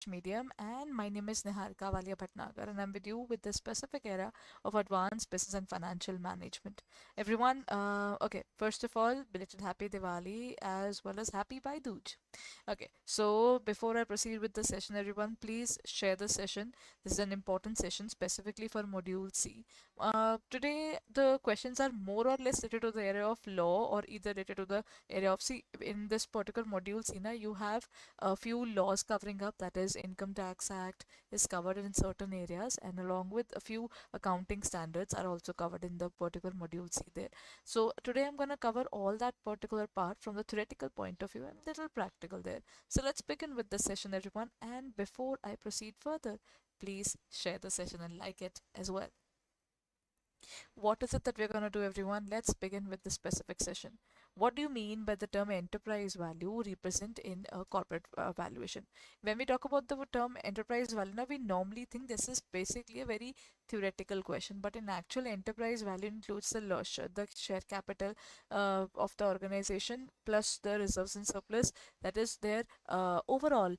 English medium, and my name is Niharika Walia Bhatnagar, and I'm with you with the specific area of advanced business and financial management. Everyone, okay, first of all, belated happy Diwali as well as happy Bhai Dooj. Okay, so before I proceed with the session, everyone, please share the session. This is an important session specifically for Module C. Today, the questions are more or less related to the area of law or either related to the area of C. In this particular module, Sina, you have a few laws covering up, that is, Income Tax Act is covered in certain areas, and along with a few accounting standards are also covered in the particular module C there. So today I'm going to cover all that particular part from the theoretical point of view and little practical there. So let's begin with the session, everyone. And before I proceed further, please share the session and like it as well. What is it that we're going to do, everyone? Let's begin with the specific session. What do you mean by the term enterprise value represent in a corporate valuation? When we talk about the term enterprise value, now we normally think this is basically a very theoretical question, but in actual enterprise value includes the share capital of the organization plus the reserves and surplus, that is their overall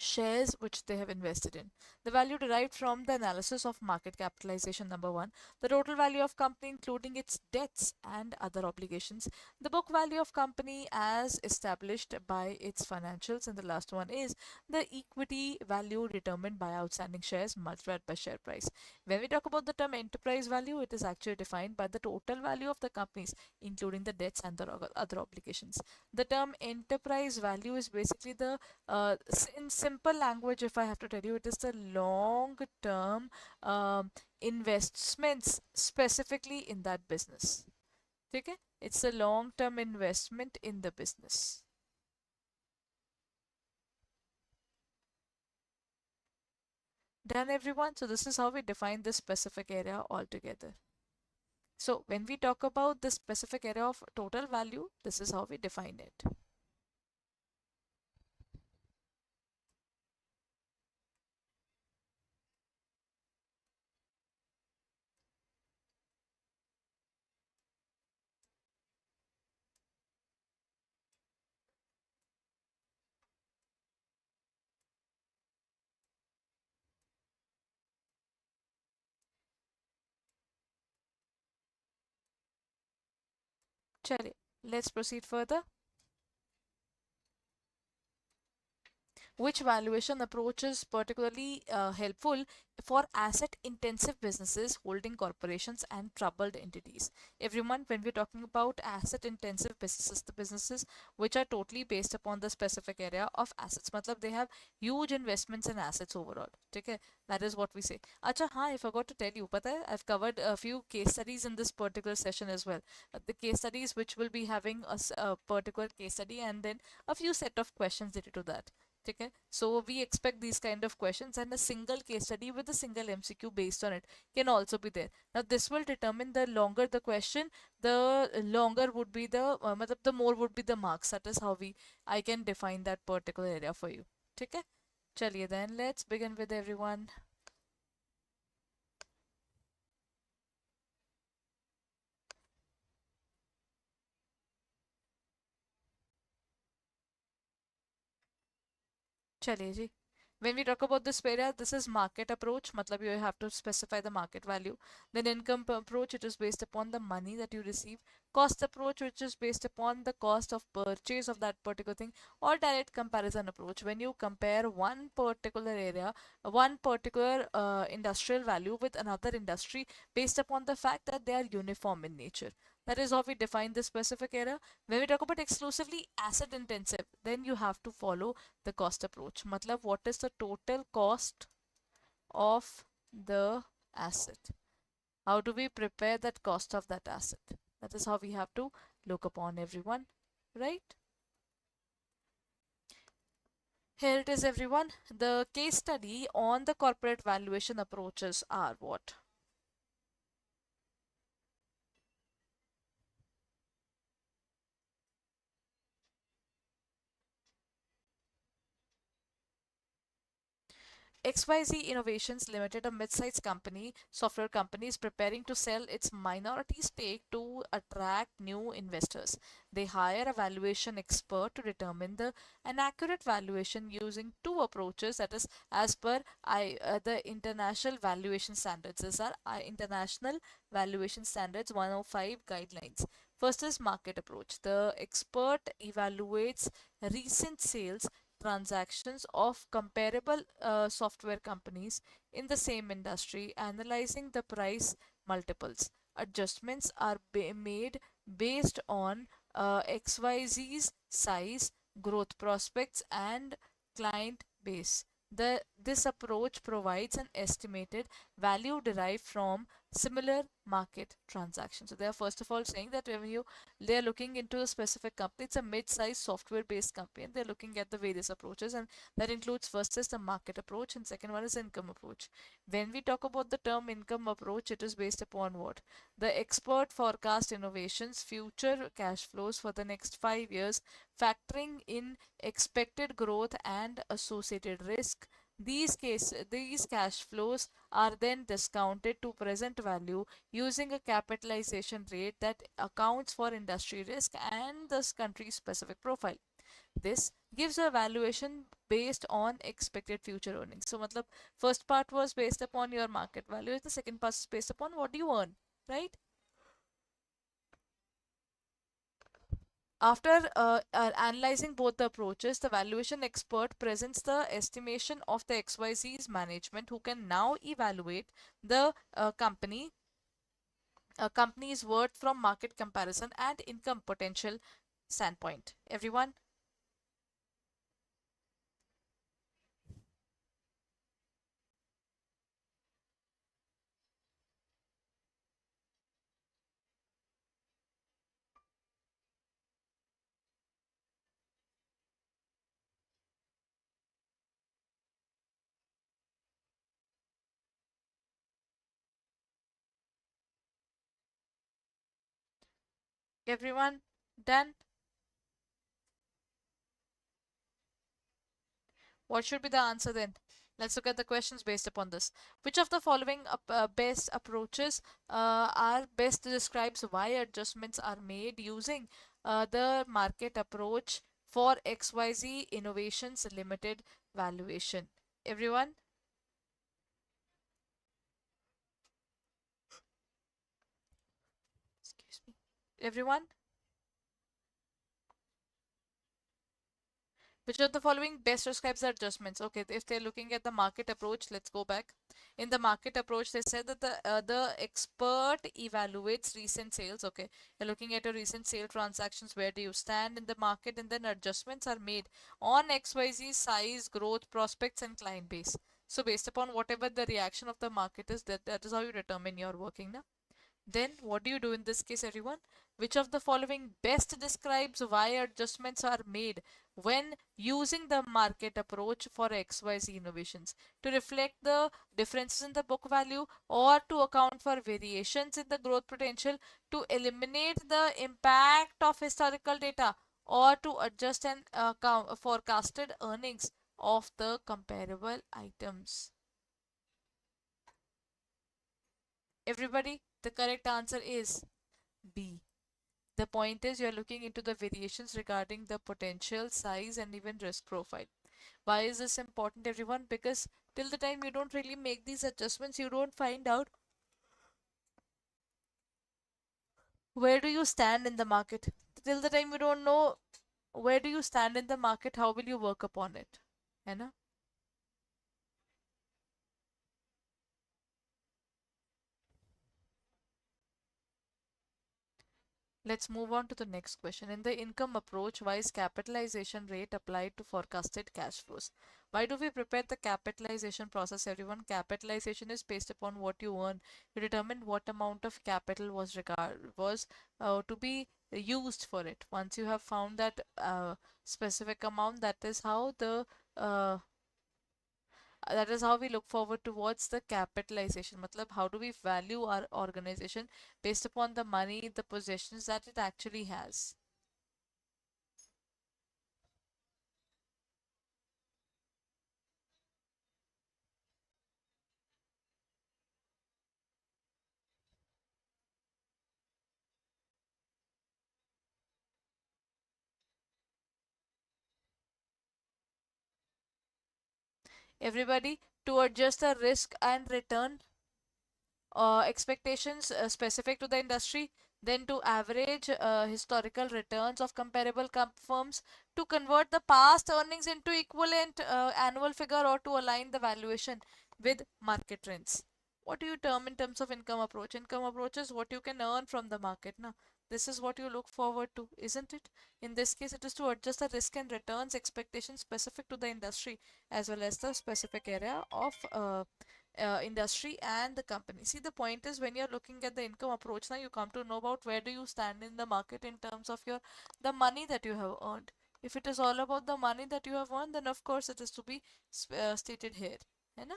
shares which they have invested in. The value derived from the analysis of market capitalization, number one, the total value of company including its debts and other obligations, the book value of company as established by its financials, and the last one is the equity value determined by outstanding shares multiplied by share price. When we talk about the term enterprise value, it is actually defined by the total value of the companies including the debts and the other obligations. The term enterprise value is basically the in simple language, if I have to tell you, it is the long term investments specifically in that business. Okay? It's a long term investment in the business. Done, everyone? So this is how we define this specific area altogether. So when we talk about the specific area of total value, this is how we define it. Chale, let's proceed further. Which valuation approach is particularly helpful for asset intensive businesses, holding corporations and troubled entities? Everyone, when we're talking about asset intensive businesses, the businesses which are totally based upon the specific area of assets, matlab they have huge investments in assets overall. Okay, that is what we say. Acha, हाँ, I forgot to tell you, pata hai, I've covered a few case studies in this particular session as well. The case studies which will be having a particular case study and then a few set of questions related to that. Okay, so we expect these kind of questions, and a single case study with a single MCQ based on it can also be there. Now this will determine the longer the question, the longer would be the more would be the marks. That is how I can define that particular area for you. Okay, chaliye then let's begin with everyone. चलिए जी. When we talk about this area, this is market approach. Matlab you have to specify the market value. Then income approach, it is based upon the money that you receive. Cost approach, which is based upon the cost of purchase of that particular thing. Or direct comparison approach, when you compare one particular area, one particular industrial value with another industry based upon the fact that they are uniform in nature. That is how we define this specific area. When we talk about exclusively asset intensive, then you have to follow the cost approach. Matlab, what is the total cost of the asset? How do we prepare that cost of that asset? That is how we have to look upon, everyone, right? Here it is, everyone. The case study on the corporate valuation approaches are what? XYZ Innovations Limited, a mid-sized company, software company, is preparing to sell its minority stake to attract new investors. They hire a valuation expert to determine an accurate valuation using two approaches, that is, as per the international valuation standards. These are international valuation standards 105 guidelines. First is market approach. The expert evaluates recent sales transactions of comparable software companies in the same industry, analyzing the price multiples. Adjustments are made based on XYZ's size, growth prospects, and client base. This approach provides an estimated value derived from similar market transactions. So they are first of all saying that when they're looking into a specific company, it's a mid-sized software-based company, and they're looking at the various approaches, and that includes first is the market approach, and second one is income approach. When we talk about the term income approach, it is based upon what? The expert forecast innovations, future cash flows for the next 5 years, factoring in expected growth and associated risk. These cash flows are then discounted to present value using a capitalization rate that accounts for industry risk and the country's specific profile. This gives a valuation based on expected future earnings. So, matlab, first part was based upon your market value, the second part is based upon what you earn, right? After analyzing both the approaches, the valuation expert presents the estimation of the XYZ's management, who can now evaluate the company's worth from market comparison and income potential standpoint. Everyone, everyone, done? What should be the answer then? Let's look at the questions based upon this. Which of the following best approaches are best describes why adjustments are made using the market approach for XYZ Innovations Limited valuation? Everyone, excuse me. Everyone, which of the following best describes the adjustments? Okay, if they're looking at the market approach, let's go back. In the market approach, they said that the expert evaluates recent sales. Okay, you're looking at your recent sale transactions. Where do you stand in the market? And then adjustments are made on XYZ size, growth, prospects, and client base. So based upon whatever the reaction of the market is, that is how you determine your working now. Then what do you do in this case, everyone? Which of the following best describes why adjustments are made when using the market approach for XYZ innovations? To reflect the differences in the book value, or to account for variations in the growth potential, to eliminate the impact of historical data, or to adjust and forecasted earnings of the comparable items. Everybody, the correct answer is B. The point is you're looking into the variations regarding the potential, size, and even risk profile. Why is this important, everyone? Because till the time you don't really make these adjustments, you don't find out where do you stand in the market. Till the time you don't know where do you stand in the market, how will you work upon it? है ना? Let's move on to the next question. In the income approach, why is capitalization rate applied to forecasted cash flows? Why do we prepare the capitalization process, everyone? Capitalization is based upon what you earn. You determine what amount of capital was to be used for it. Once you have found that specific amount, uh, that is how we look forward towards the capitalization. Matlab, how do we value our organization based upon the money, the possessions that it actually has? Everybody, to adjust the risk and return expectations specific to the industry, then to average historical returns of comparable firms, to convert the past earnings into equivalent annual figure, or to align the valuation with market trends. What do you term in terms of income approach? Income approach is what you can earn from the market. Now, this is what you look forward to, isn't it? In this case, it is to adjust the risk and returns expectations specific to the industry as well as the specific area of industry and the company. See, the point is when you're looking at the income approach, now you come to know about where do you stand in the market in terms of your the money that you have earned. If it is all about the money that you have earned, then of course it is to be stated here. है ना?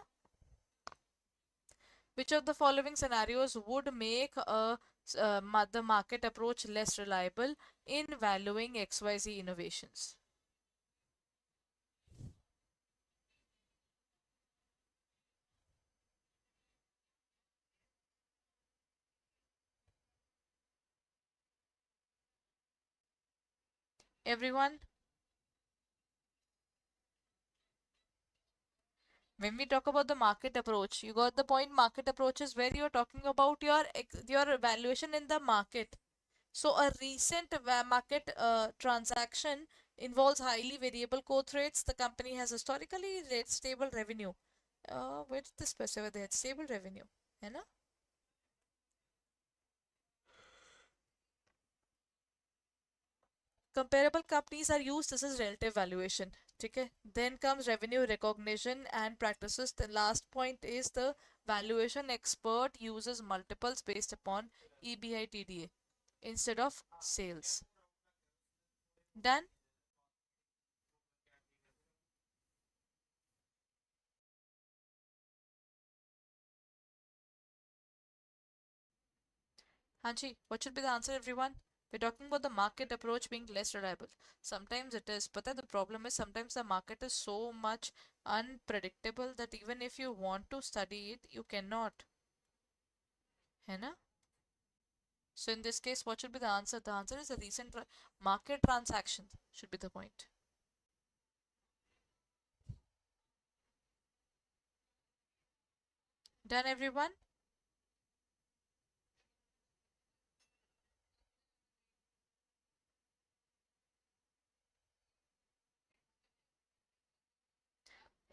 Which of the following scenarios would make the market approach less reliable in valuing XYZ innovations? Everyone, when we talk about the market approach, you got the point. Market approach is where you're talking about your valuation in the market. So a recent market transaction involves highly variable growth rates. The company has historically stable revenue. Where did this specify? They had stable revenue, है ना? Comparable companies are used. This is relative valuation. Okay. Then comes revenue recognition and practices. The last point is the valuation expert uses multiples based upon EBITDA instead of sales. Done? Hanji, what should be the answer, everyone? We're talking about the market approach being less reliable. Sometimes it is, but the problem is sometimes the market is so much unpredictable that even if you want to study it, you cannot. है ना? So in this case, what should be the answer? The answer is a recent market transaction should be the point. Done, everyone?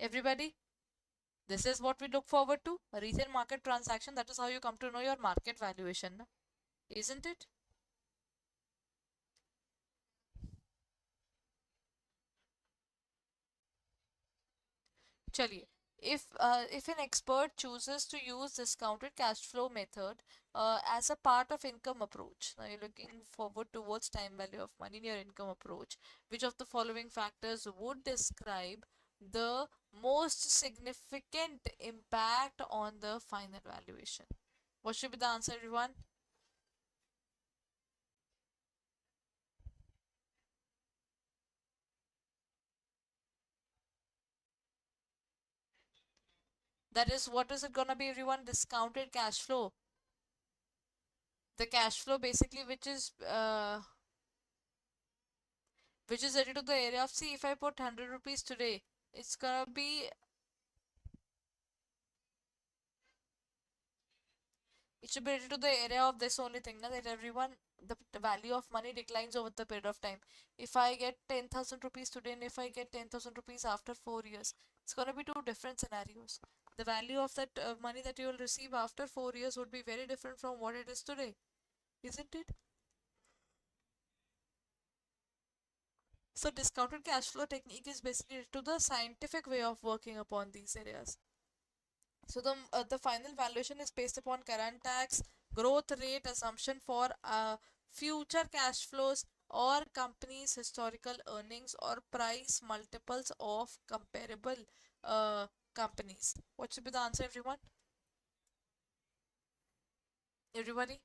Everybody? This is what we look forward to. A recent market transaction. That is how you come to know your market valuation, isn't it? चलिए, if an expert chooses to use discounted cash flow method as a part of income approach, now you're looking forward towards time value of money in your income approach, which of the following factors would describe the most significant impact on the final valuation? What should be the answer, everyone? That is, what is it gonna be, everyone? Discounted cash flow. The cash flow basically which is related to the area of, see, if I put 100 rupees today, it's gonna be, it should be related to the area of this only thing, na, that everyone, the value of money declines over the period of time. If I get 10,000 rupees today and if I get 10,000 rupees after 4 years, it's gonna be two different scenarios. The value of that money that you will receive after 4 years would be very different from what it is today, isn't it? So discounted cash flow technique is basically to the scientific way of working upon these areas. So the final valuation is based upon current tax, growth rate assumption for future cash flows, or company's historical earnings, or price multiples of comparable uh, companies. What should be the answer, everyone? Everybody?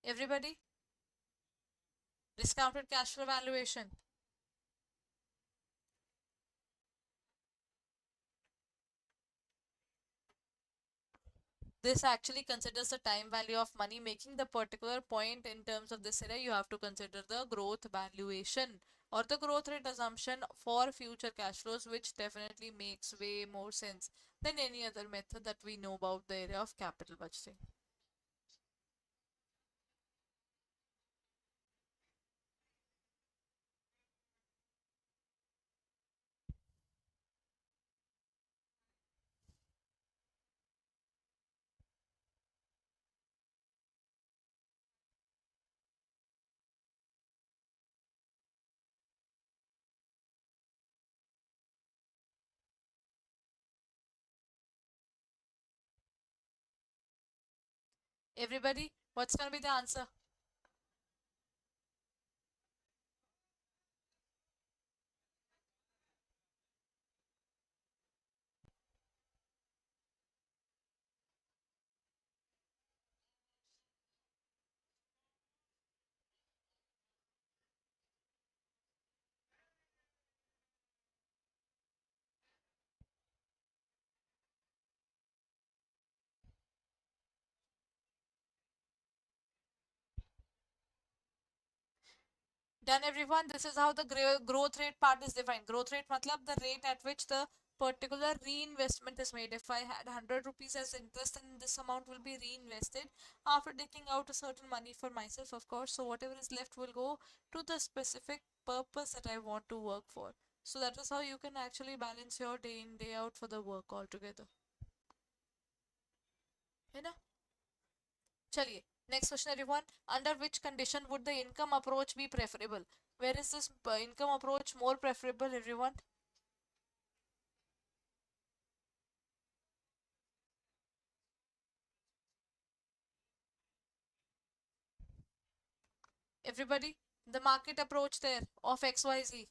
Everybody? Discounted cash flow valuation. this actually considers the time value of money. Making the particular point in terms of this area, you have to consider the growth valuation or the growth rate assumption for future cash flows, which definitely makes way more sense than any other method that we know about the area of capital budgeting. Everybody, what's going to be the answer? Done, everyone. This is how the growth rate part is defined. Growth rate matlab the rate at which the particular reinvestment is made. If I had 100 rupees as interest, then this amount will be reinvested after taking out a certain money for myself, of course. So whatever is left will go to the specific purpose that I want to work for. So that is how you can actually balance your day in day out for the work altogether. है ना? चलिए, next question everyone. Under which condition would the income approach be preferable? Where is this income approach more preferable, everyone? Everybody, the market approach there of XYZ.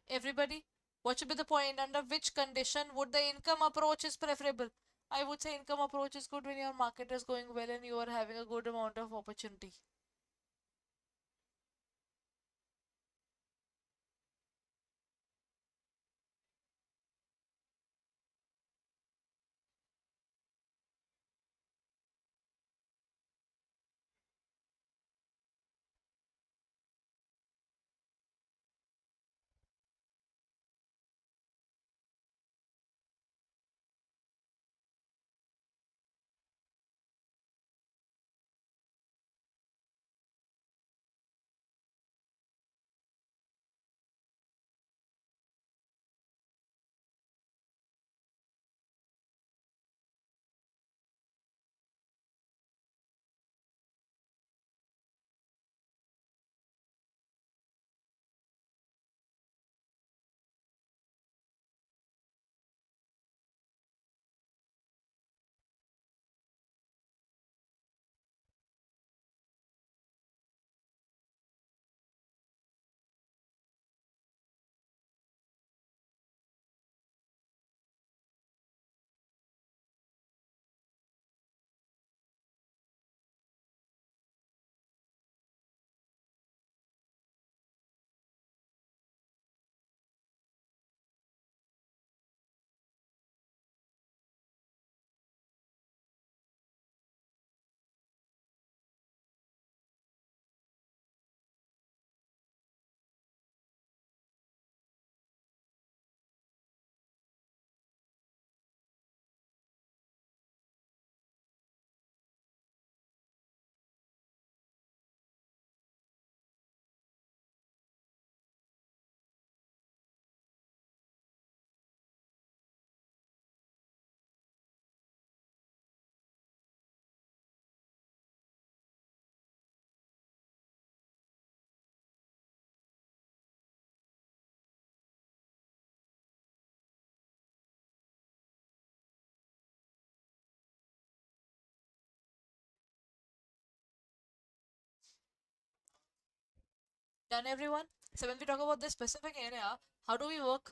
Everybody, what should be the point? Under which condition would the income approach is preferable? I would say income approach is good when your market is going well and you are having a good amount of opportunity. Done, everyone? So when we talk about this specific area, how do we work?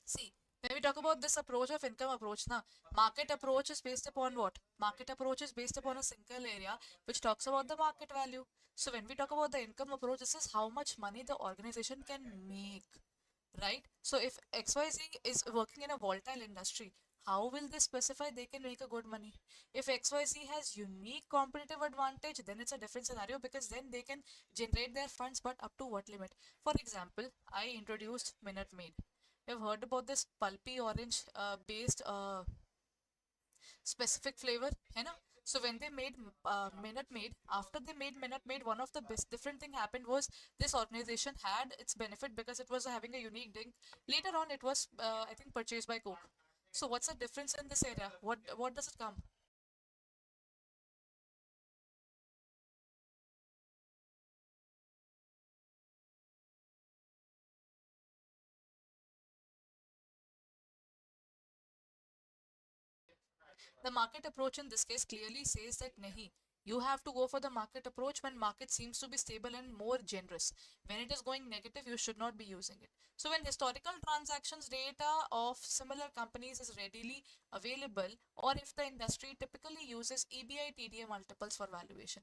See, when we talk about this approach of income approach, now market approach is based upon what? Market approach is based upon a single area which talks about the market value. So when we talk about the income approach, this is how much money the organization can make, right? So if XYZ is working in a volatile industry, how will they specify they can make a good money? If XYZ has unique competitive advantage, then it's a different scenario because then they can generate their funds, but up to what limit? For example, I introduced Minute Maid. You've heard about this pulpy orange based specific flavor, है ना? So when they made Minute Maid, after they made Minute Maid, one of the best different thing happened was this organization had its benefit because it was having a unique drink. Later on, it was I think purchased by Coke. So what's the difference in this area? What does it come? The market approach in this case clearly says that nahi, you have to go for the market approach when market seems to be stable and more generous. When it is going negative, you should not be using it. So when historical transactions data of similar companies is readily available, or if the industry typically uses EBI multiples for valuation.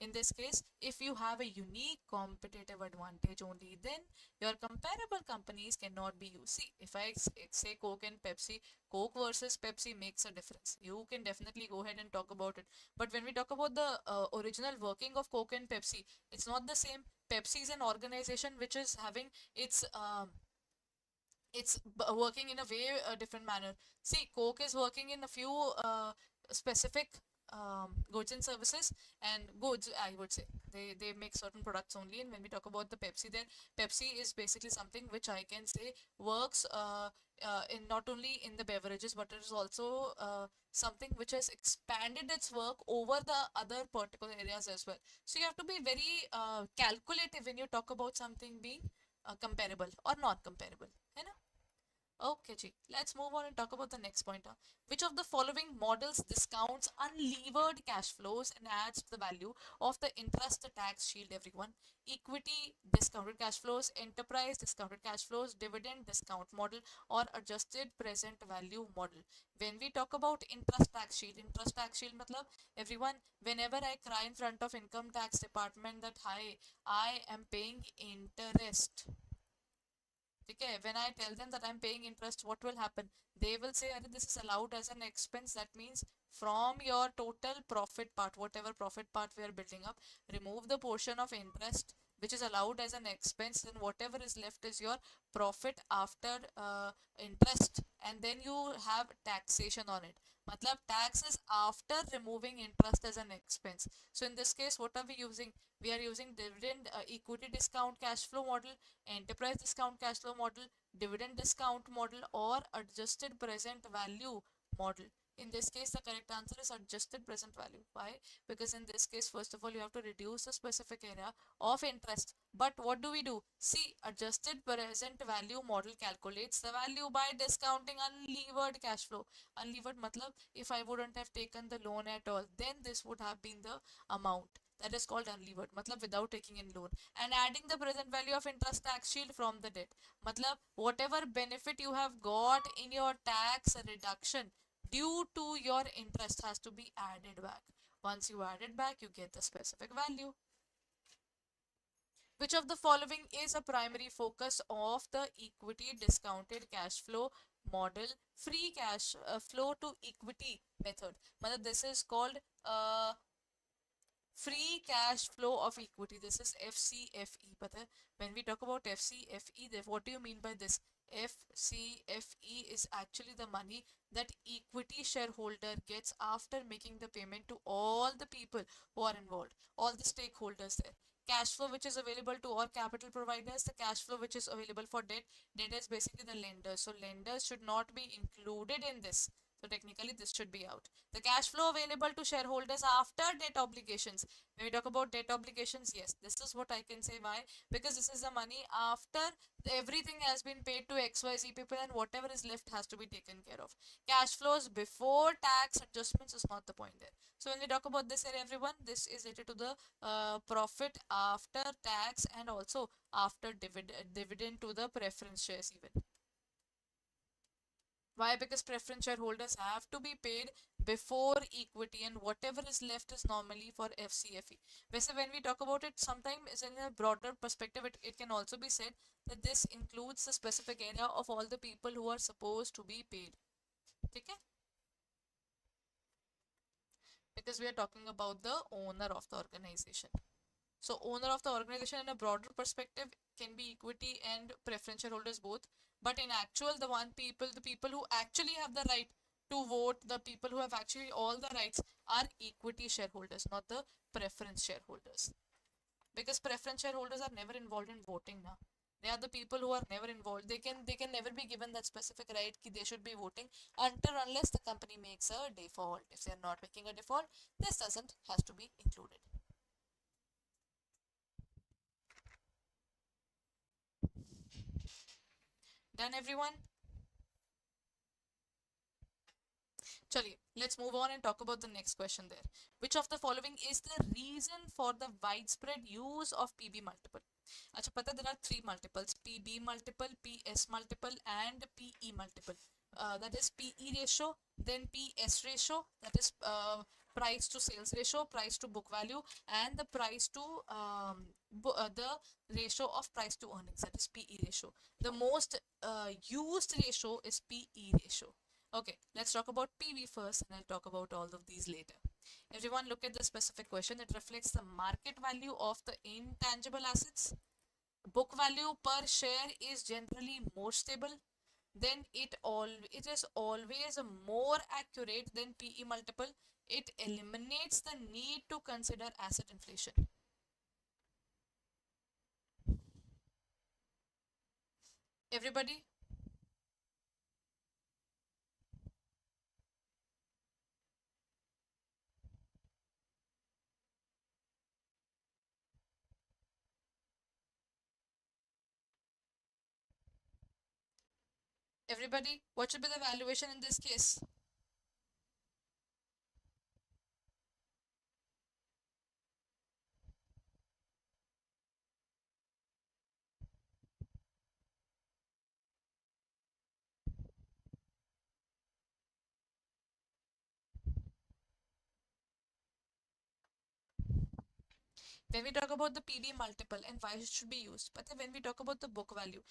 In this case, if you have a unique competitive advantage only, then your comparable companies cannot be used. See, if I say Coke and Pepsi, Coke versus Pepsi makes a difference. You can definitely go ahead and talk about it. But when we talk about the original working of Coke and Pepsi, it's not the same. Pepsi is an organization which is having its working in a way different manner. See, Coke is working in a few specific goods and services and goods. I would say they make certain products only. And when we talk about the Pepsi, then Pepsi is basically something which I can say works in not only in the beverages, but it is also something which has expanded its work over the other particular areas as well. So you have to be very calculative when you talk about something being comparable or not comparable. है ना? Okay, Ji. Let's move on and talk about the next point. Which of the following models discounts unlevered cash flows and adds to the value of the interest tax shield, everyone? Equity discounted cash flows, enterprise discounted cash flows, dividend discount model, or adjusted present value model. When we talk about interest tax shield matlab, everyone, whenever I cry in front of income tax department that hi, I am paying interest. Okay, when I tell them that I'm paying interest, what will happen? They will say, this is allowed as an expense. That means from your total profit part, whatever profit part we are building up, remove the portion of interest which is allowed as an expense, and whatever is left is your profit after interest, and then you have taxation on it. Matlab tax is after removing interest as an expense. So in this case, what are we using? We are using dividend equity discount cash flow model, enterprise discount cash flow model, dividend discount model, or adjusted present value model. In this case, the correct answer is adjusted present value. Why? Because in this case, first of all, you have to reduce the specific area of interest. But what do we do? See, adjusted present value model calculates the value by discounting unlevered cash flow. Unlevered matlab, if I wouldn't have taken the loan at all, then this would have been the amount. That is called unlevered, matlab without taking in loan, and adding the present value of interest tax shield from the debt. Matlab whatever benefit you have got in your tax reduction due to your interest has to be added back. Once you add it back, you get the specific value. Which of the following is a primary focus of the equity discounted cash flow model? Free cash flow to equity method. Matlab this is called free cash flow of equity. This is FCFE. But when we talk about FCFE, what do you mean by this? FCFE is actually the money that equity shareholder gets after making the payment to all the people who are involved, all the stakeholders there. Cash flow which is available to all capital providers, the cash flow which is available for debt. Debt is basically the lenders. So lenders should not be included in this. So technically this should be out. The cash flow available to shareholders after debt obligations. When we talk about debt obligations, yes, this is what I can say. Why? Because this is the money after everything has been paid to XYZ people and whatever is left has to be taken care of. Cash flows before tax adjustments is not the point there. So when we talk about this here, everyone, this is related to the profit after tax and also after dividend to the preference shares even. Why? Because preference shareholders have to be paid before equity and whatever is left is normally for FCFE. Basically, when we talk about it, sometimes in a broader perspective, it can also be said that this includes the specific area of all the people who are supposed to be paid. Okay? Because we are talking about the owner of the organization. So owner of the organization in a broader perspective can be equity and preference shareholders both. But in actual, the people who actually have the right to vote, the people who have actually all the rights are equity shareholders, not the preference shareholders. Because preference shareholders are never involved in voting now. They are the people who are never involved. They can never be given that specific right that they should be voting until unless the company makes a default. If they are not making a default, this doesn't has to be included. Done, everyone? Chaliye, let's move on and talk about the next question there. Which of the following is the reason for the widespread use of PB multiple? Acha, pata, there are three multiples: PB multiple, PS multiple, and PE multiple. That is PE ratio, then PS ratio, that is price to sales ratio, price to book value, and the price to the ratio of price to earnings, that is PE ratio. The most used ratio is PE ratio. Okay, let's talk about PV first and I'll talk about all of these later. Everyone look at the specific question. It reflects the market value of the intangible assets. Book value per share is generally more stable. Then it is always more accurate than PE multiple. It eliminates the need to consider asset inflation. Everybody? Everybody? What should be the valuation in this case? When we talk about the PB multiple and why it should be used, but then when we talk about the book value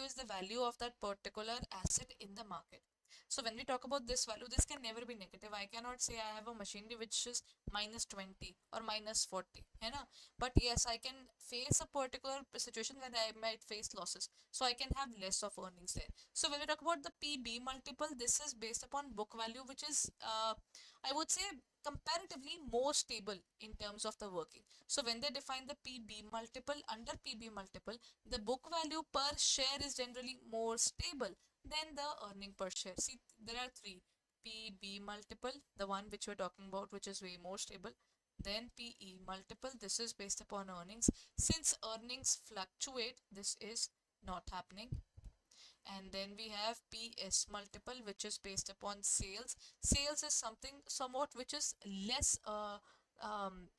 is the value of that particular asset in the market. So when we talk about this value, this can never be negative. I cannot say I have a machinery which is minus 20 or minus 40, you know? But yes, I can face a particular situation where I might face losses. So I can have less of earnings there. So when we talk about the PB multiple, this is based upon book value, which is, I would say, comparatively more stable in terms of the working. So when they define the PB multiple, under PB multiple, the book value per share is generally more stable than the earning per share. See, there are three: PB multiple, the one which we're talking about, which is way more stable. Then PE multiple, this is based upon earnings. Since earnings fluctuate, this is not happening. And then we have PS multiple, which is based upon sales. Sales is something somewhat which is less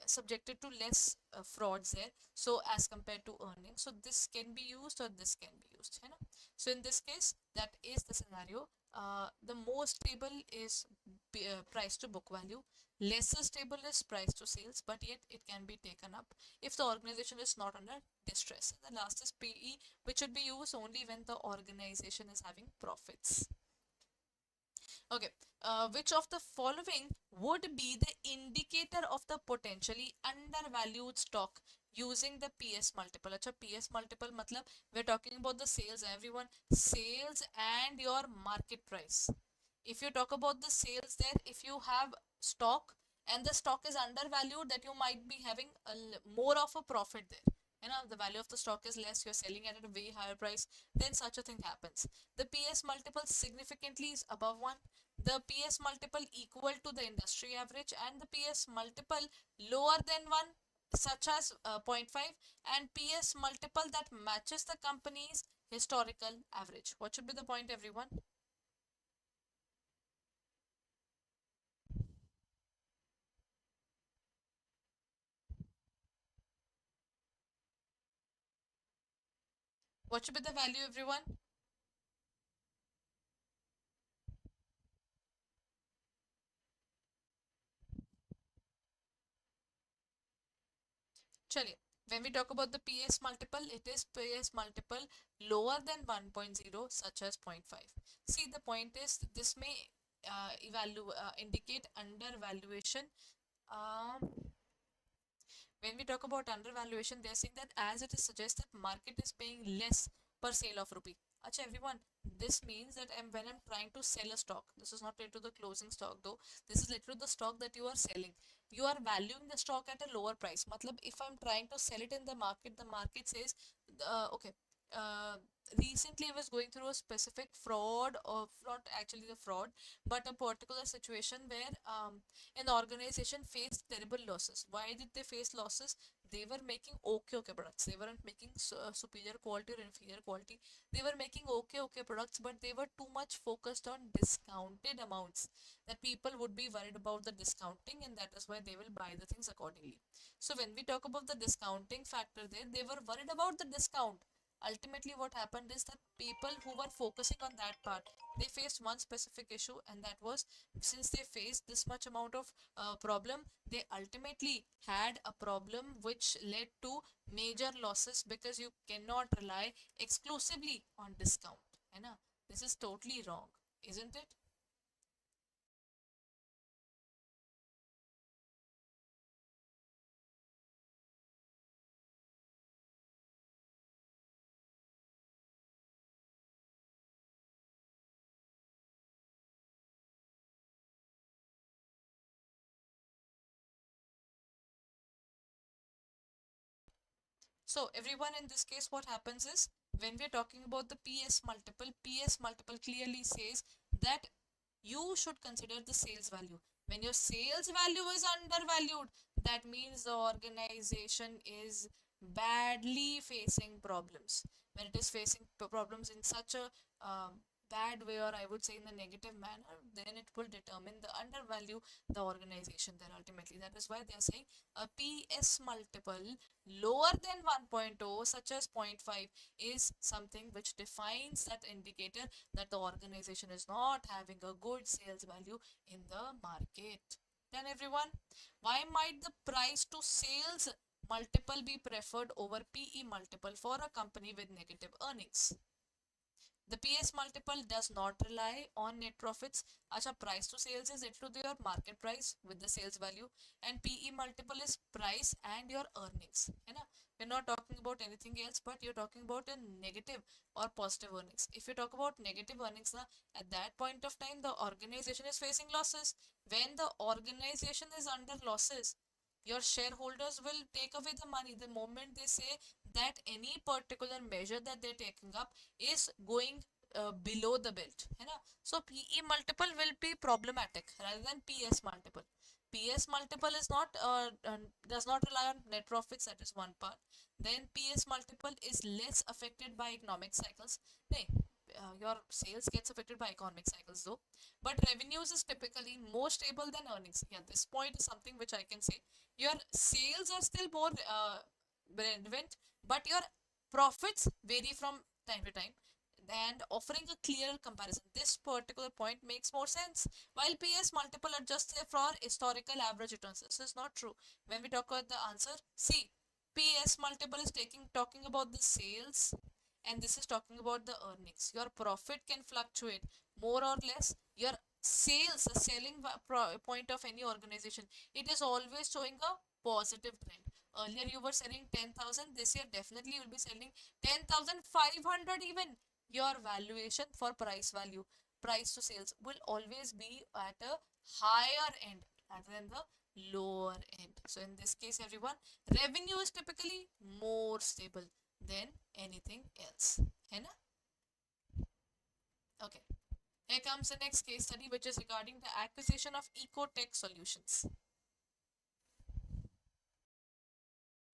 subjected to less frauds there, so as compared to earnings. So this can be used or this can be used, you know. So in this case, that is the scenario. The most stable is price to book value, lesser stable is price to sales, but yet it can be taken up if the organization is not under distress. And the last is PE, which should be used only when the organization is having profits. Okay, which of the following would be the indicator of the potentially undervalued stock using the PS multiple? Acha, PS multiple matlab we're talking about the sales, everyone, sales and your market price. If you talk about the sales there, if you have stock and the stock is undervalued, that you might be having more of a profit there. You know, the value of the stock is less, you're selling at a way higher price, then such a thing happens. The PS multiple significantly is above 1, the PS multiple equal to the industry average, and the PS multiple lower than 1, such as zero point 0.5, and PS multiple that matches the company's historical average. What should be the point, everyone? What should be the value, everyone? Chaliye. When we talk about the PS multiple, it is PS multiple lower than 1.0, such as zero point 0.5. See, the point is this may indicate undervaluation. Um, when we talk about undervaluation, they are saying that as it is suggests that market is paying less per sale of rupee. Acha, everyone, this means that when I'm trying to sell a stock, this is not related to the closing stock though, this is related to the stock that you are selling. You are valuing the stock at a lower price. Matlab, if I'm trying to sell it in the market says, okay, uh, recently I was going through a specific fraud, or not actually the fraud, but a particular situation where an organization faced terrible losses. Why did they face losses? They were making okay products. They weren't making superior quality or inferior quality. They were making okay products, but they were too much focused on discounted amounts, that people would be worried about the discounting, and that is why they will buy the things accordingly. So when we talk about the discounting factor there, they were worried about the discount. Ultimately what happened is that people who were focusing on that part, they faced one specific issue, and that was, since they faced this much amount of problem, they ultimately had a problem which led to major losses, because you cannot rely exclusively on discount, है ना? This is totally wrong, isn't it? So everyone, in this case, what happens is, when we're talking about the PS multiple clearly says that you should consider the sales value. When your sales value is undervalued, that means the organization is badly facing problems. When it is facing problems in such a bad way, or I would say in a negative manner, then it will determine the undervalue the organization there ultimately. That is why they are saying a PS multiple lower than 1.0, such as zero point 0.5, is something which defines that indicator that the organization is not having a good sales value in the market. Then everyone, why might the price to sales multiple be preferred over PE multiple for a company with negative earnings? The PS multiple does not rely on net profits. Acha, price to sales is equal to your market price with the sales value, and PE multiple is price and your earnings. है ना? We're not talking about anything else, but you're talking about a negative or positive earnings. If you talk about negative earnings, na, at that point of time, the organization is facing losses. When the organization is under losses, your shareholders will take away the money the moment they say that any particular measure that they're taking up is going below the belt, है ना? So PE multiple will be problematic rather than PS multiple. PS multiple is not does not rely on net profits, that is one part. Then PS multiple is less affected by economic cycles. Nee, your sales gets affected by economic cycles though, but revenues is typically more stable than earnings. Yeah, this point is something which I can say. Your sales are still more relevant, but your profits vary from time to time, and offering a clear comparison. This particular point makes more sense. While PS multiple adjusts for historical average returns, this is not true. When we talk about the answer, see, PS multiple is talking about the sales, and this is talking about the earnings. Your profit can fluctuate more or less. Your sales, the selling point of any organization, it is always showing a positive trend. Earlier you were selling 10,000, this year definitely you will be selling 10,500 even. Your valuation for price value, price to sales, will always be at a higher end rather than the lower end. So in this case, everyone, revenue is typically more stable than anything else. है ना? Okay. Here comes the next case study, which is regarding the acquisition of ecotech solutions.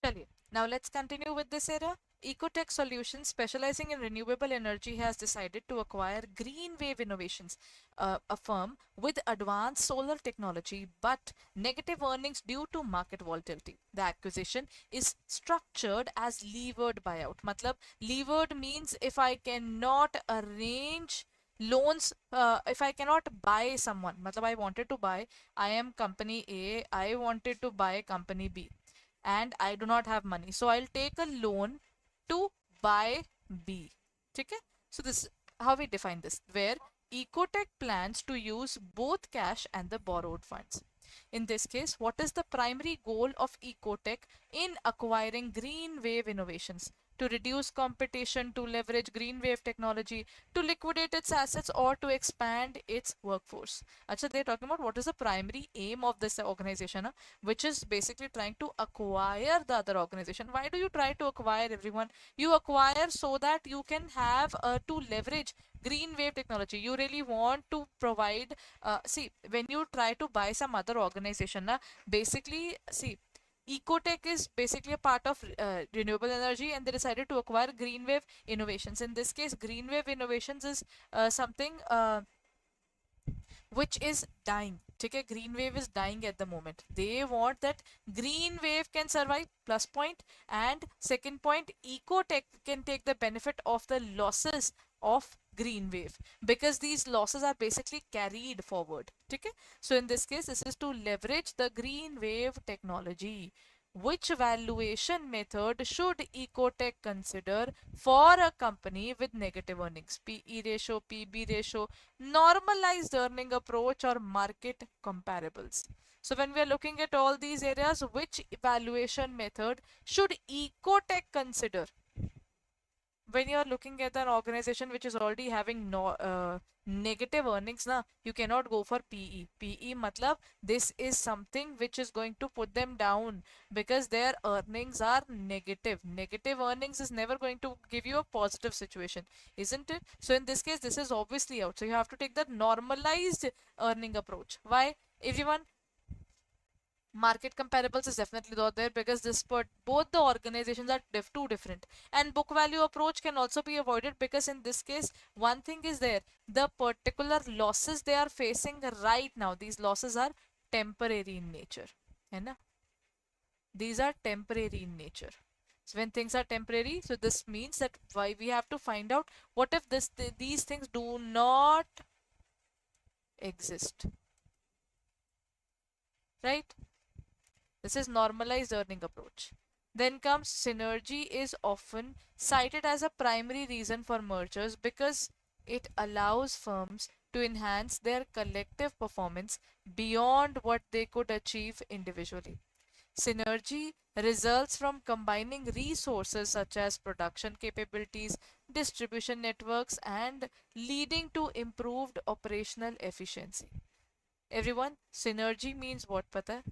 चलिए, now let's continue with this area. Ecotech Solutions, specializing in renewable energy, has decided to acquire Green Wave Innovations, a firm with advanced solar technology but negative earnings due to market volatility. The acquisition is structured as levered buyout. मतलब levered means if I cannot arrange loans, if I cannot buy someone, मतलब I wanted to buy, I am company A, I wanted to buy company B and I do not have money. So I'll take a loan to buy B. Okay? So this is how we define this, where Ecotech plans to use both cash and the borrowed funds. In this case, what is the primary goal of Ecotech in acquiring green wave innovations? To reduce competition, to leverage green wave technology, to liquidate its assets, or to expand its workforce. Actually, they're talking about what is the primary aim of this organization, which is basically trying to acquire the other organization. Why do you try to acquire everyone? You acquire so that you can have to leverage green wave technology. You really want to provide, see, when you try to buy some other organization, basically, see, Ecotech is basically a part of renewable energy, and they decided to acquire Greenwave Innovations. In this case, Greenwave Innovations is something which is dying. Okay, green wave is dying at the moment. They want that green wave can survive, plus point, and second point, ecotech can take the benefit of the losses of green wave, because these losses are basically carried forward. Okay, so in this case, this is to leverage the green wave technology. Which valuation method should ecotech consider for a company with negative earnings? PE ratio, PB ratio, normalized earning approach, or market comparables? So when we are looking at all these areas, which evaluation method should ecotech consider when you are looking at an organization which is already having negative earnings? Na, you cannot go for PE matlab this is something which is going to put them down, because their earnings are negative earnings is never going to give you a positive situation, isn't it? So in this case, this is obviously out, so you have to take the normalized earning approach. Why? Everyone, market comparables is definitely not there, because this both the organizations are too different, and book value approach can also be avoided, because in this case, one thing is there, the particular losses they are facing right now, these losses are temporary in nature, है ना? These are temporary in nature. So when things are temporary, so this means that why we have to find out what if these things do not exist, right? This is normalized earning approach. Then comes synergy is often cited as a primary reason for mergers, because it allows firms to enhance their collective performance beyond what they could achieve individually. Synergy results from combining resources such as production capabilities, distribution networks, and leading to improved operational efficiency. Everyone, synergy means what, pata hai?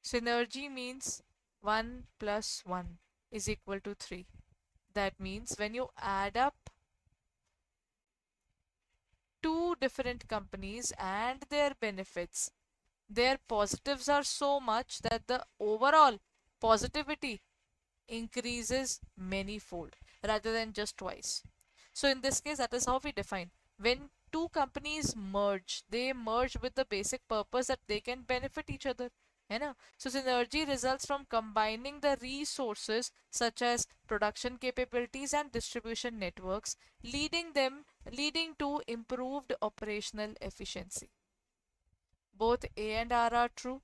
Synergy means 1 plus 1 is equal to 3. That means when you add up two different companies and their benefits, their positives are so much that the overall positivity increases many-fold rather than just twice. So in this case, that is how we define. When two companies merge, they merge with the basic purpose that they can benefit each other. है ना? So synergy results from combining the resources such as production capabilities and distribution networks, leading to improved operational efficiency. Both A and R are true.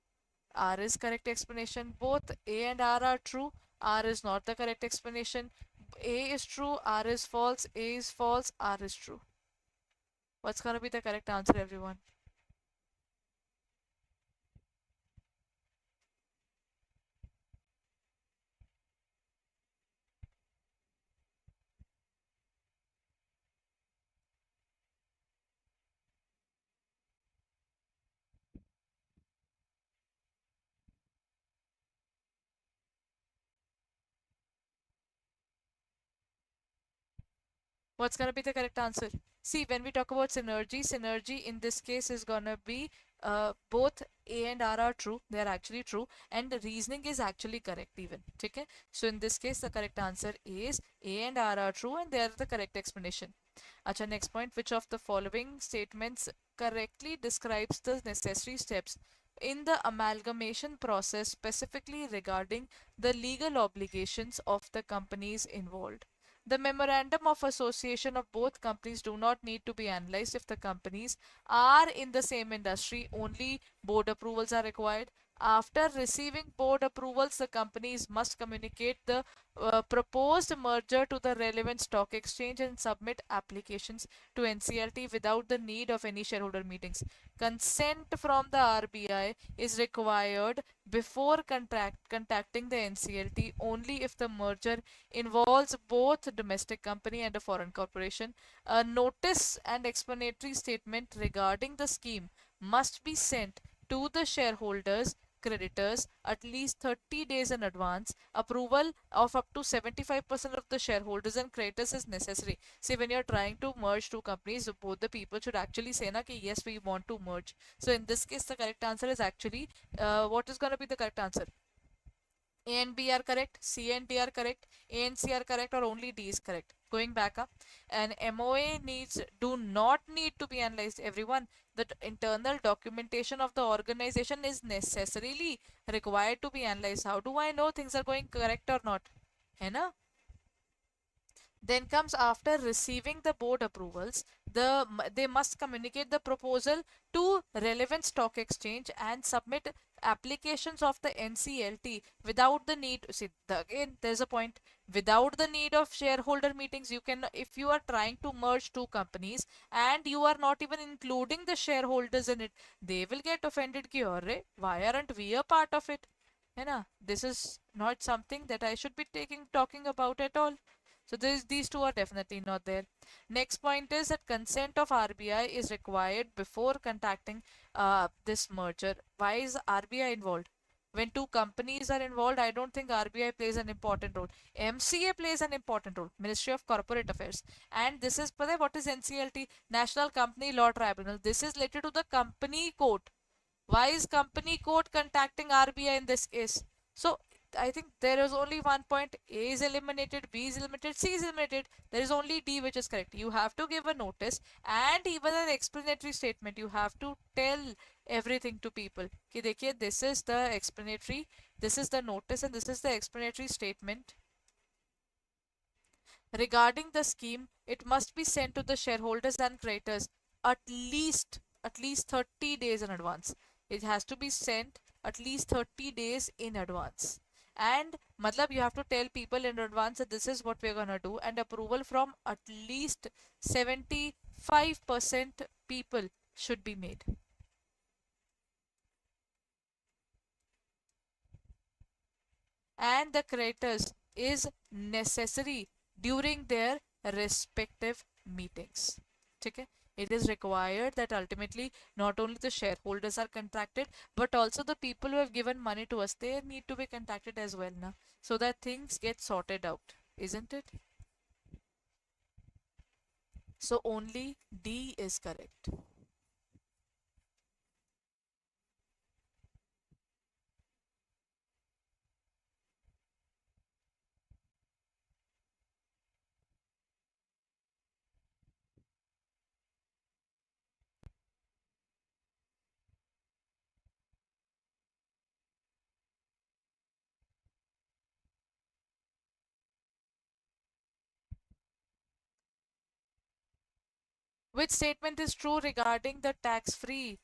R is correct explanation. Both A and R are true. R is not the correct explanation. A is true, R is false, A is false, R is true. What's going to be the correct answer, everyone? What's gonna be the correct answer? See, when we talk about synergy, synergy in this case is gonna be both A and R are true. They are actually true, and the reasoning is actually correct even. Okay? So in this case, the correct answer is A and R are true, and they are the correct explanation. Acha, next point. Which of the following statements correctly describes the necessary steps in the amalgamation process, specifically regarding the legal obligations of the companies involved? The memorandum of association of both companies do not need to be analyzed if the companies are in the same industry. Only board approvals are required. After receiving board approvals, the companies must communicate the proposed merger to the relevant stock exchange and submit applications to NCLT without the need of any shareholder meetings. Consent from the RBI is required before contacting the NCLT only if the merger involves both a domestic company and a foreign corporation. A notice and explanatory statement regarding the scheme must be sent to the shareholders, creditors at least 30 days in advance. Approval of up to 75% of the shareholders and creditors is necessary. See, when you're trying to merge two companies, both the people should actually say na ki yes, we want to merge. So in this case, the correct answer is actually what is going to be the correct answer? A and B are correct, C and D are correct, A and C are correct, or only D is correct. Going back up, an MOA needs do not need to be analyzed. Everyone, the internal documentation of the organization is necessarily required to be analyzed. How do I know things are going correct or not? है ना? Then comes after receiving the board approvals, they must communicate the proposal to relevant stock exchange and submit applications of the NCLT without the need. See, again, there's a point. Without the need of shareholder meetings, you can, if you are trying to merge two companies and you are not even including the shareholders in it, they will get offended. Ki, "Arre, why aren't we a part of it?" है ना? This is not something that I should be talking about at all. So these two are definitely not there. Next point is that consent of RBI is required before contacting this merger. Why is RBI involved? When two companies are involved, I don't think RBI plays an important role. MCA plays an important role, Ministry of Corporate Affairs. And this is, what is NCLT? National Company Law Tribunal. This is related to the company court. Why is company court contacting RBI in this case? So I think there is only one point. A is eliminated, B is eliminated, C is eliminated. There is only D which is correct. You have to give a notice and even an explanatory statement. You have to tell everything to people. कि देखिए, this is the explanatory, this is the notice, and this is the explanatory statement. Regarding the scheme, it must be sent to the shareholders and creditors at least 30 days in advance. It has to be sent at least 30 days in advance. And matlab you have to tell people in advance that this is what we're gonna do, and approval from at least 75% people should be made. And the creditors is necessary during their respective meetings. Okay? It is required that ultimately not only the shareholders are contacted, but also the people who have given money to us, they need to be contacted as well now, so that things get sorted out, isn't it? So only D is correct. Which statement is true regarding the tax-free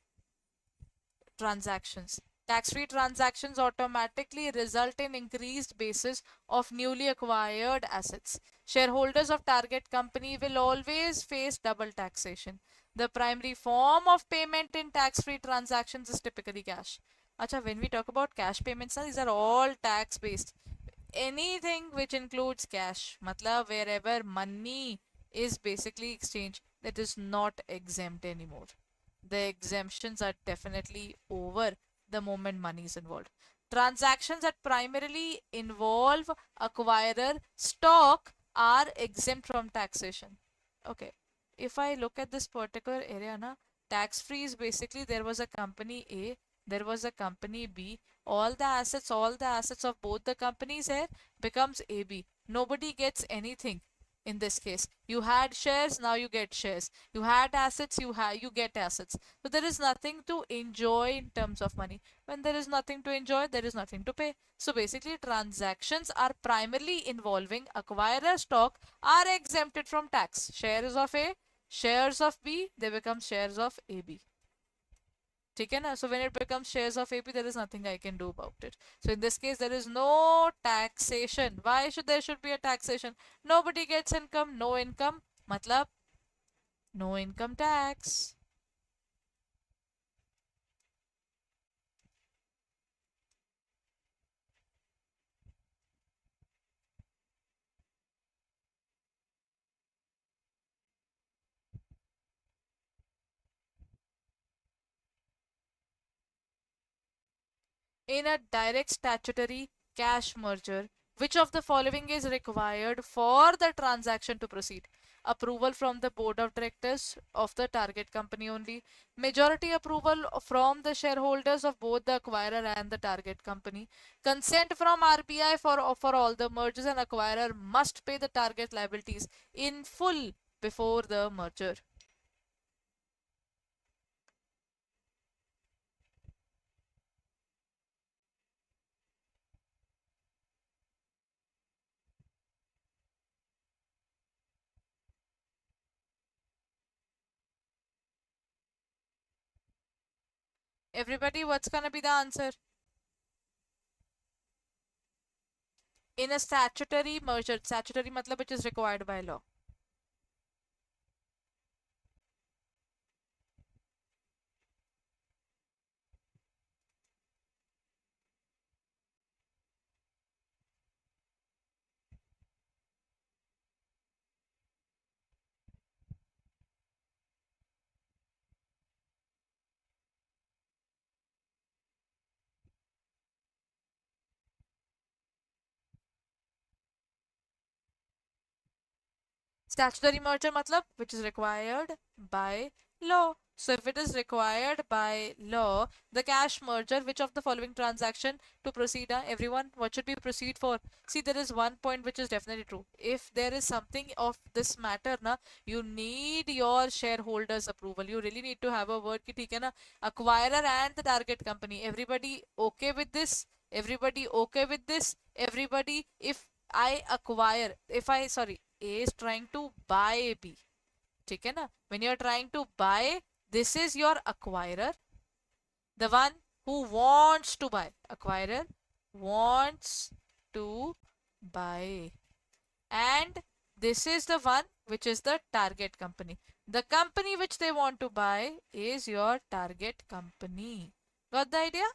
transactions? Tax-free transactions automatically result in increased basis of newly acquired assets. Shareholders of target company will always face double taxation. The primary form of payment in tax-free transactions is typically cash. Acha, when we talk about cash payments, these are all tax-based. Anything which includes cash, matlab wherever money is basically exchanged, that is not exempt anymore. The exemptions are definitely over the moment money is involved. Transactions that primarily involve acquirer stock are exempt from taxation. okay, if I look at this particular area, na, tax free is basically there was a company A, there was a company B, all the assets of both the companies here becomes AB. Nobody gets anything in this case. You had shares, now you get shares. You had assets, you get assets. So there is nothing to enjoy in terms of money. When there is nothing to enjoy, there is nothing to pay. So basically, transactions are primarily involving acquirer stock are exempted from tax. Shares of A, shares of B, they become shares of AB. ठीक है ना? So when it becomes shares of AP, there is nothing I can do about it. So in this case, there is no taxation. Why should there should be a taxation? Nobody gets income, no income, matlab no income tax. In a direct statutory cash merger, which of the following is required for the transaction to proceed? Approval from the board of directors of the target company only. Majority approval from the shareholders of both the acquirer and the target company. Consent from RBI for all the mergers, and acquirer must pay the target liabilities in full before the merger. Everybody, what's gonna be the answer? In a statutory merger, statutory matlab which is required by law. Statutory merger matlab which is required by law. So if it is required by law, the cash merger, which of the following transaction to proceed? Everyone, what should we proceed for? See, there is one point which is definitely true. If there is something of this matter, na, you need your shareholders' approval. You really need to have a word ki theek hai na, acquirer and the target company. Everybody okay with this? Everybody okay with this? Everybody, if I acquire, if I, sorry, A is trying to buy B. ठीक है ना? When you are trying to buy, this is your acquirer, the one who wants to buy. Acquirer wants to buy, and this is the one which is the target company. The company which they want to buy is your target company. Got the idea?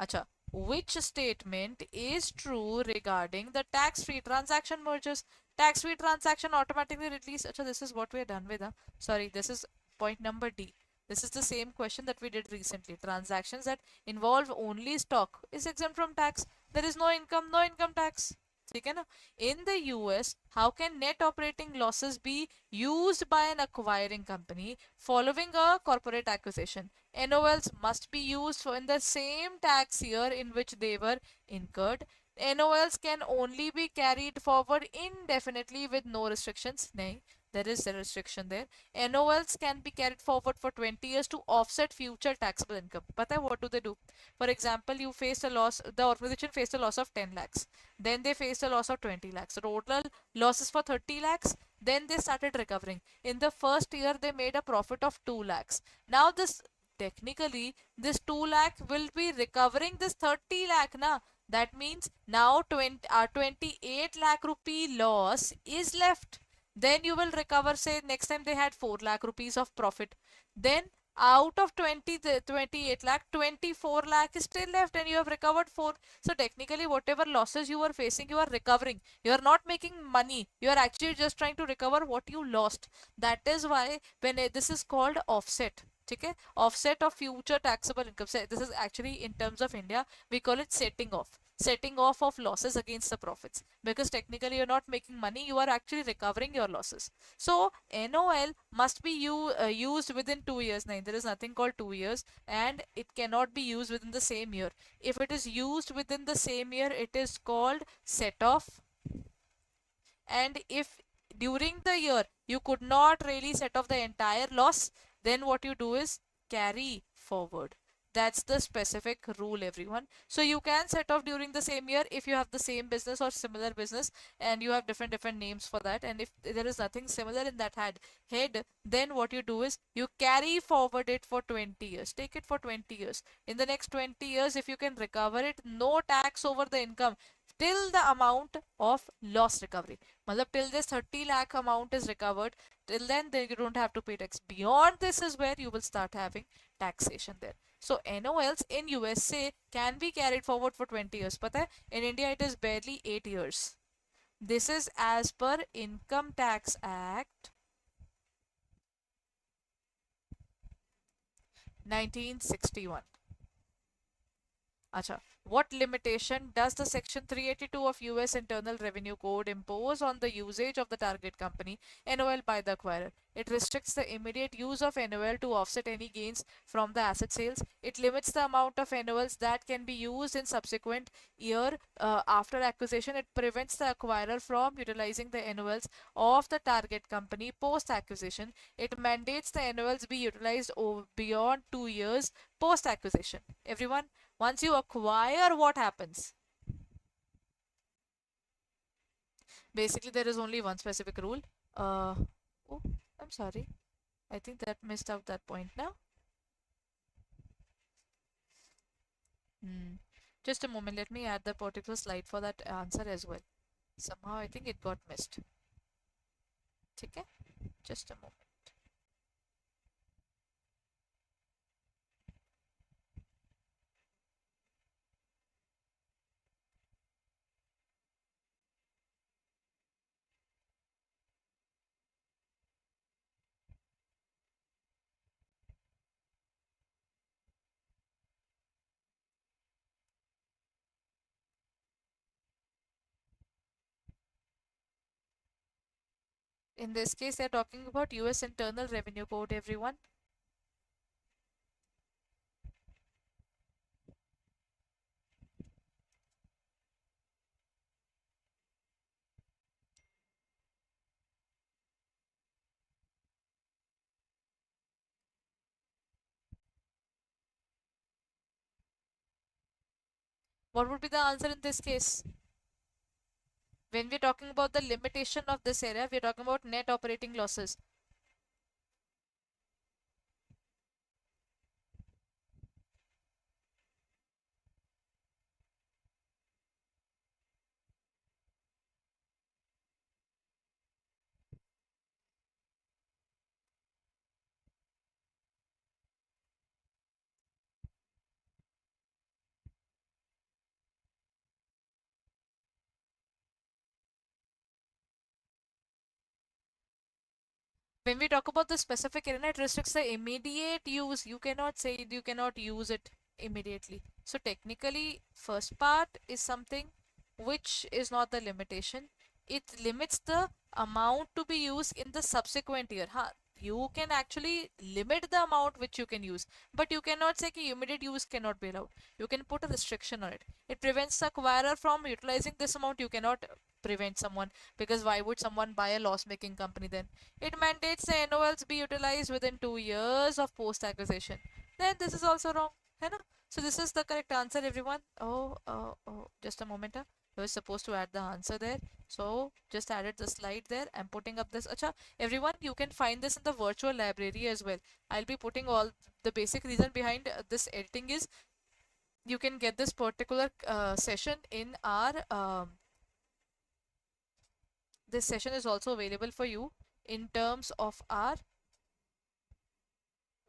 Acha, which statement is true regarding the tax-free transaction mergers? Tax-free transaction automatically release. Acha, this is what we are done with. Sorry, this is point number D. This is the same question that we did recently. Transactions that involve only stock is exempt from tax. There is no income, no income tax. ठीक है ना? In the US, how can net operating losses be used by an acquiring company following a corporate acquisition? NOLs must be used for in the same tax year in which they were incurred. NOLs can only be carried forward indefinitely with no restrictions. Nahin, there is a restriction there. NOLs can be carried forward for 20 years to offset future taxable income. Pata hai what do they do? For example, you faced a loss, the organization faced a loss of 10 lakhs. Then they faced a loss of 20 lakhs. Total losses for 30 lakhs. Then they started recovering. In the first year, they made a profit of 2 lakhs. Now this technically this 2 lakh will be recovering this 30 lakh na. That means now 28 lakh rupee loss is left. Then you will recover, say next time they had 4 lakh rupees of profit. Then out of 28 lakh, 24 lakh is still left and you have recovered 4. So technically whatever losses you were facing, you are recovering. You are not making money. You are actually just trying to recover what you lost. That is why when this is called offset. ठीक है, offset of future taxable income. This is actually in terms of India we call it setting off. setting off of losses against the profits, because technically you're not making money, you are actually recovering your losses. So NOL must be used within 2 years. Now, there is nothing called 2 years, and it cannot be used within the same year. If it is used within the same year, it is called set off. And if during the year you could not really set off the entire loss, then what you do is carry forward. That's the specific rule, everyone. So you can set off during the same year if you have the same business or similar business, and you have different names for that. And if there is nothing similar in that head, then what you do is you carry forward it for 20 years. Take it for 20 years. In the next 20 years, if you can recover it, no tax over the income till the amount of loss recovery. Matlab till this 30 lakh amount is recovered, till then you don't have to pay tax. Beyond this is where you will start having taxation there. So NOLs in USA can be carried forward for 20 years. But in India it is barely 8 years. This is as per Income Tax Act 1961. Acha. What limitation does the Section 382 of US Internal Revenue Code impose on the usage of the target company NOL by the acquirer? It restricts the immediate use of NOL to offset any gains from the asset sales. It limits the amount of NOLs that can be used in subsequent year after acquisition. It prevents the acquirer from utilizing the NOLs of the target company post acquisition. It mandates the NOLs be utilized beyond 2 years post acquisition. Everyone, once you acquire, what happens? Basically, there is only one specific rule. Uh, oh, I'm sorry. I think that missed out that point now. Hmm. Just a moment. Let me add the particular slide for that answer as well. Somehow I think it got missed. Okay? Just a moment. In this case, they're talking about US Internal Revenue Code, everyone. What would be the answer in this case? When we're talking about the limitation of this area, we're talking about net operating losses. When we talk about the specific area, it restricts the immediate use. You cannot say you cannot use it immediately. So technically, first part is something which is not the limitation. It limits the amount to be used in the subsequent year. Huh? You can actually limit the amount which you can use, but you cannot say कि immediate use cannot be allowed. You can put a restriction on it. It prevents the acquirer from utilizing this amount. You cannot prevent someone, because why would someone buy a loss-making company then? It mandates the NOLs be utilized within 2 years of post-acquisition. Then this is also wrong. है ना? So this is the correct answer, everyone. Oh, just a moment. I was supposed to add the answer there. So just added the slide there. I'm putting up this. Acha, everyone, you can find this in the virtual library as well. I'll be putting all the basic reason behind this editing is you can get this particular session in our this session is also available for you in terms of our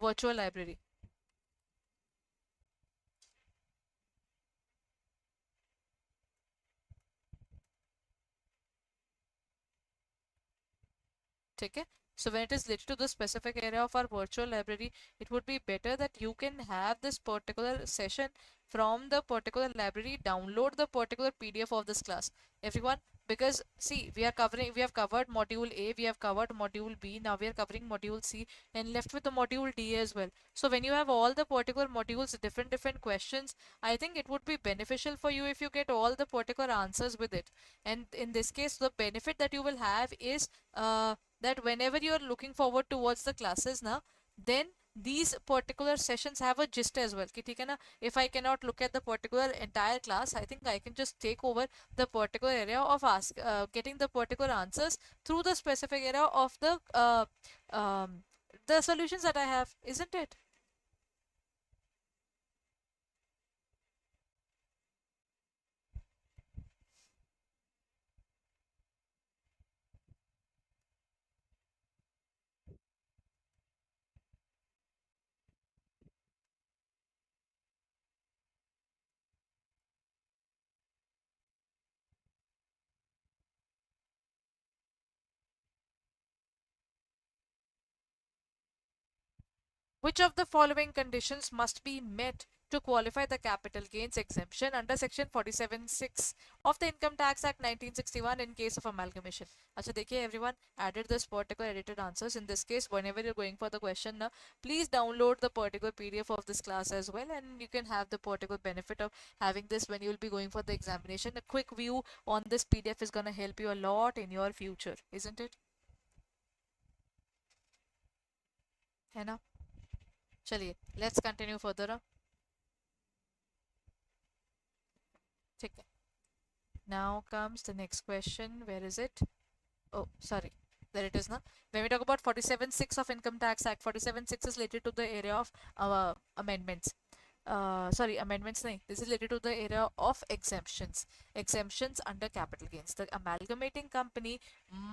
virtual library. ठीक है? So when it is related to the specific area of our virtual library, it would be better that you can have this particular session from the particular library, download the particular PDF of this class. Everyone, because see, we have covered module A, we have covered module B, now we are covering module C and left with the module D as well. So when you have all the particular modules, different questions, I think it would be beneficial for you if you get all the particular answers with it. And in this case, the benefit that you will have is that whenever you are looking forward towards the classes now, then these particular sessions have a gist as well कि ठीक है ना, if I cannot look at the particular entire class, I think I can just take over the particular area of getting the particular answers through the specific area of the solutions that I have, isn't it? Which of the following conditions must be met to qualify the capital gains exemption under section 47(6) of the Income Tax Act 1961 in case of amalgamation? अच्छा देखिए everyone, added this particular edited answers. In this case, whenever you're going for the question now, please download the particular PDF of this class as well, and you can have the particular benefit of having this when you'll be going for the examination. A quick view on this PDF is going to help you a lot in your future, isn't it? है ना? चलिए, let's continue further. ठीक है. Now comes the next question. Where is it? Oh, sorry. There it is now. When we talk about 47(6) of Income Tax Act, 47(6) is related to the area of amendments. Sorry, amendments nahi. This is related to the area of exemptions. Exemptions under capital gains. The amalgamating company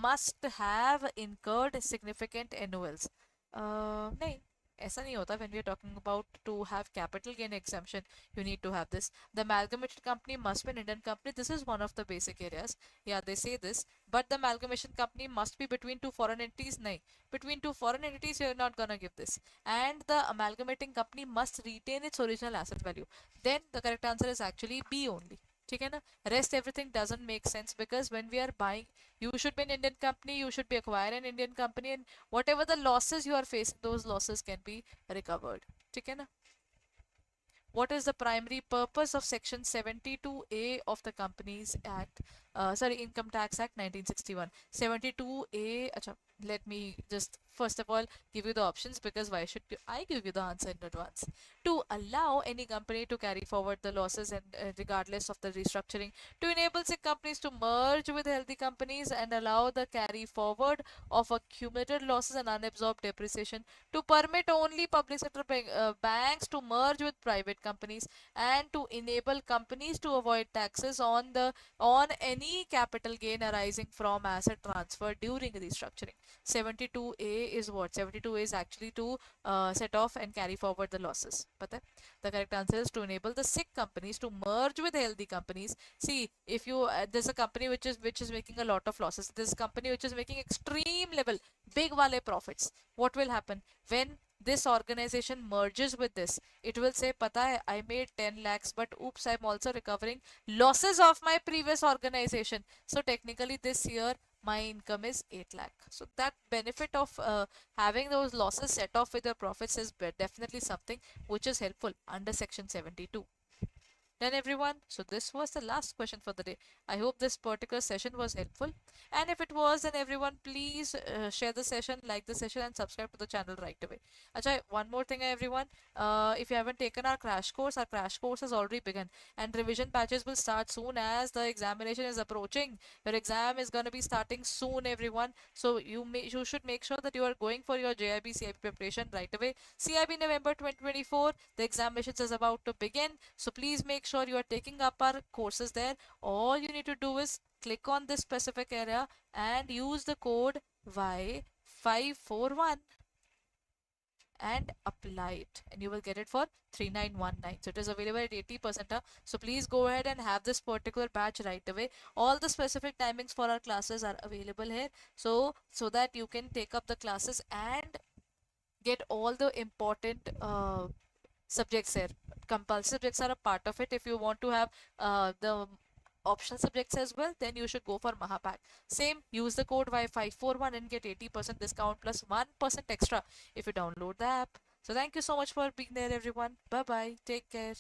must have incurred significant annuals. नहीं, ऐसा नहीं होता. When we are talking about to have capital gain exemption, you need to have this. The amalgamated company must be an Indian company. This is one of the basic areas. Yeah, they say this. But the amalgamation company must be between two foreign entities. No, between two foreign entities, you're not gonna give this. And the amalgamating company must retain its original asset value. Then the correct answer is actually B only. ठीक है ना? Rest everything doesn't make sense because when we are buying, you should be an Indian company, you should be acquiring an Indian company, and whatever the losses you are facing, those losses can be recovered. ठीक है ना? What is the primary purpose of section 72A of the Companies Act, sorry, Income Tax Act 1961? 72A, acha, let me just first of all give you the options, because why should I give you the answer in advance? To allow any company to carry forward the losses and regardless of the restructuring, to enable sick companies to merge with healthy companies and allow the carry forward of accumulated losses and unabsorbed depreciation, to permit only public sector banks to merge with private companies, and to enable companies to avoid taxes on any capital gain arising from asset transfer during restructuring. 72A is what? 72A is actually to set off and carry forward the losses. पता है? The correct answer is to enable the sick companies to merge with healthy companies. See, if you there's a company which is making a lot of losses. This company which is making extreme level big wale profits. What will happen when this organization merges with this? It will say, pata hai, I made 10 lakhs, but oops, I'm also recovering losses of my previous organization. So technically this year my income is 8 lakh. So that benefit of having those losses set off with your profits is definitely something which is helpful under section 72. Done, everyone? So this was the last question for the day. I hope this particular session was helpful, and if it was, then everyone please share the session, like the session, and subscribe to the channel right away. Acha, one more thing everyone, if you haven't taken our crash course has already begun, and revision batches will start soon as the examination is approaching. Your exam is going to be starting soon, everyone, so you should make sure that you are going for your JIB CIB preparation right away. CIB November 2024, the examinations is about to begin, so please make sure you are taking up our courses there. All you need to do is click on this specific area and use the code Y541, and apply it, and you will get it for 3919. So it is available at 80%. So please go ahead and have this particular batch right away. All the specific timings for our classes are available here, so that you can take up the classes and get all the important subjects here. Compulsory subjects are a part of it. If you want to have the optional subjects as well, then you should go for Mahapack. Same, use the code Y541 and get 80% discount plus 1% extra if you download the app. So thank you so much for being there, everyone. Bye bye. Take care.